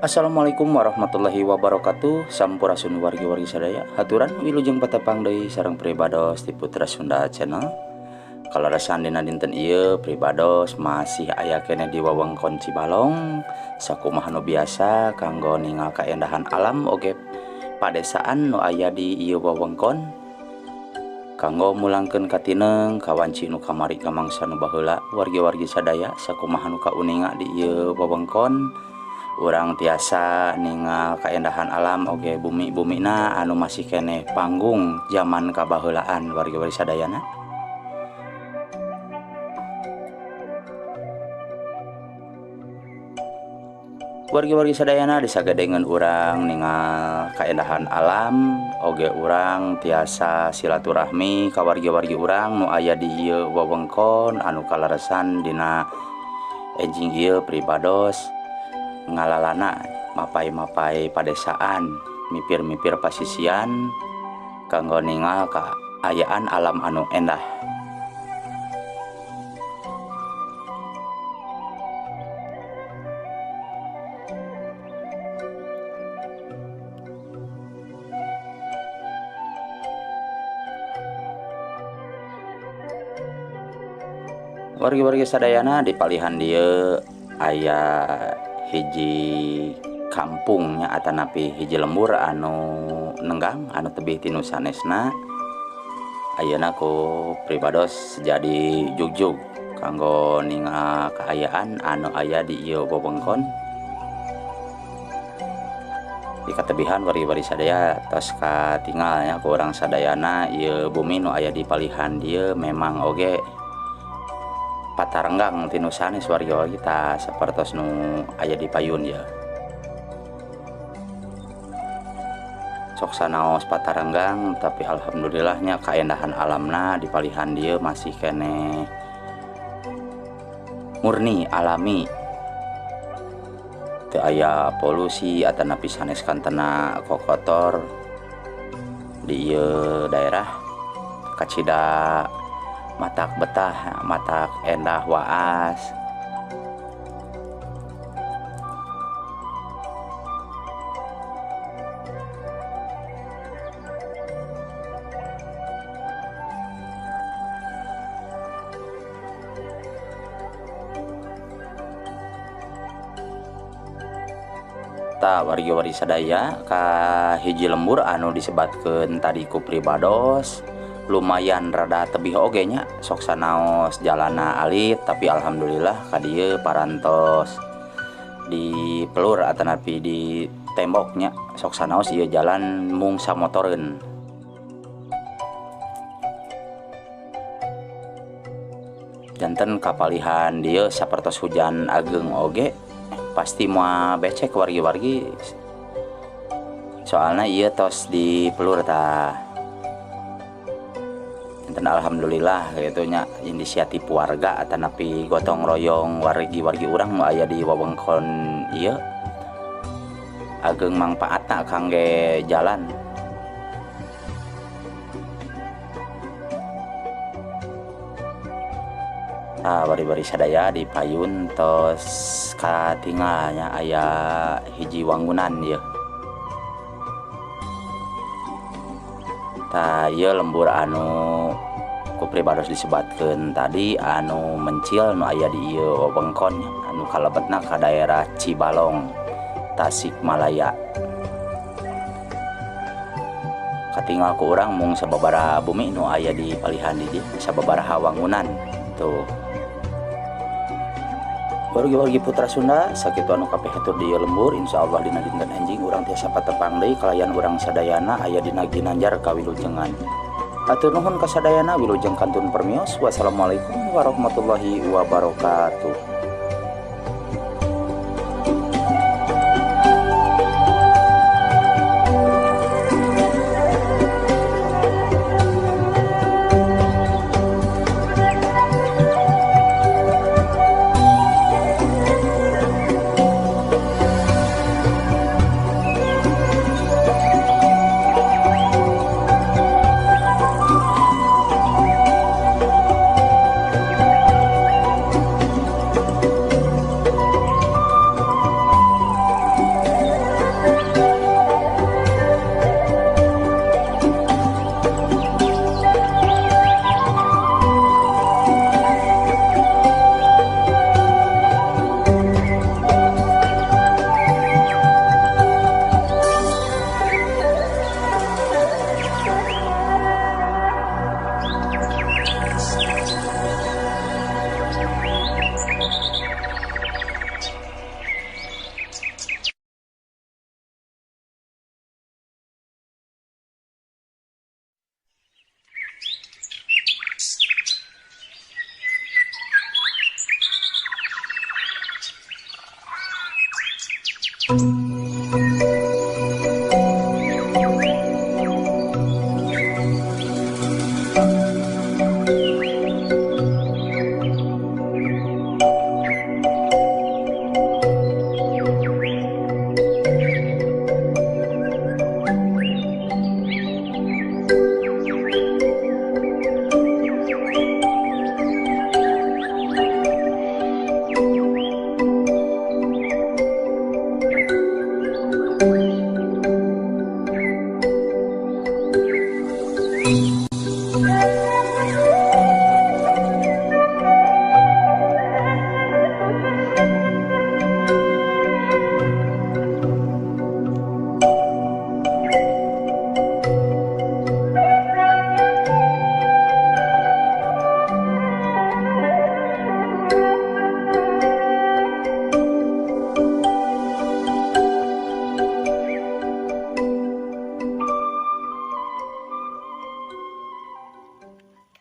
Assalamualaikum warahmatullahi wabarakatuh. Sampurasun wargi-wargi sadaya. Haturan wilujeng patepang deui sareng pribados ti Putra Sunda Channel. Kalarasan dina dinten ieu pribados masih aya keneh di wewengkon Cibalong sakumaha nu biasa kanggo ningal kaendahan alam oge padesaan nu aya di ieu wewengkon. Kanggo mulangkeun katineng kawanci nu kamari ka mangsa nu baheula wargi-wargi sadaya sakumaha nu kauninga di ieu wewengkon. Urang tiasa ningal kaendahan alam oge bumi-bumina anu masih keneh panggung zaman kabaheulaan wargi-wargi sadayana. Wargi-wargi sadayana disagadengan urang ningal kaendahan alam oge urang tiasa silaturahmi ka wargi-wargi urang nu aya di ieu wewengkon anu kalaresan dina enjing ieu pribados ngalalana mapai-mapai padesaan mipir-mipir pasisian kanggo ningal kaayaan alam anu endah. Wargi-wargi sadayana di palihan dieu aya hiji kampungnya atanapi hiji lembur anu nenggang anu tebih tinu sanesna. Ayeuna ku pribados jadi jugjug kanggo ningal kaayaan anu aya di ieu wewengkon. Di katebihan wargi-wargi sadaya tos katingalnya ku urang sadayana ieu bumi nu aya di palihan dieu memang oge patarenggang tinu sanes wargi-wargi ta sapertos nu aya di payun ya. Sok sanaos patarenggang tapi alhamdulillahnya kaendahan alamna di palihan dieu masih keneh murni alami. Teu aya polusi atanapi sanes kantena kokotor di ieu daerah kacida matak betah, matak endah waas. Ta wargi-wargi sadaya ka hiji lembur anu disebatkeun tadi ku pribados lumayan rada tebih oge nya sok sanaos jalana alit tapi alhamdulillah ka dieu parantos di pelur atanapi di temboknya sok sanaos ieu jalan mung samotoreun. Janten kapalihan dieu sapertos hujan ageng oge pasti moal becek wargi-wargi soalna ieu tos di pelur tah. Dan alhamdulillah gitu nya inisiatif warga atanapi gotong royong wargi-wargi urang nu aya di wewengkon ieu ageng mangpaatna kangge jalan. Bari-bari sadaya di payun tos katingalnya aya hiji wangunan ieu. Ta ieu lembur anu ku pribados disebatkeun tadi anu mencil nu aya di ieu wewengkon anu kalebetna ka daerah Cibalong, Tasikmalaya. Katingal ku urang mung sababaraha bumi nu aya di palihan di dieu, sababaraha wangunan tuh. Wargi-wargi Putra Sunda sakitu anu kapeh hatur di ieu lembur insyaallah dina dinten enjing urang tiasa patepang deui kalayan urang sadayana aya dina Ginanjar kawilujengan. Hatur nuhun ka sadayana wilujeng kantun permios. Wassalamualaikum warahmatullahi wabarakatuh.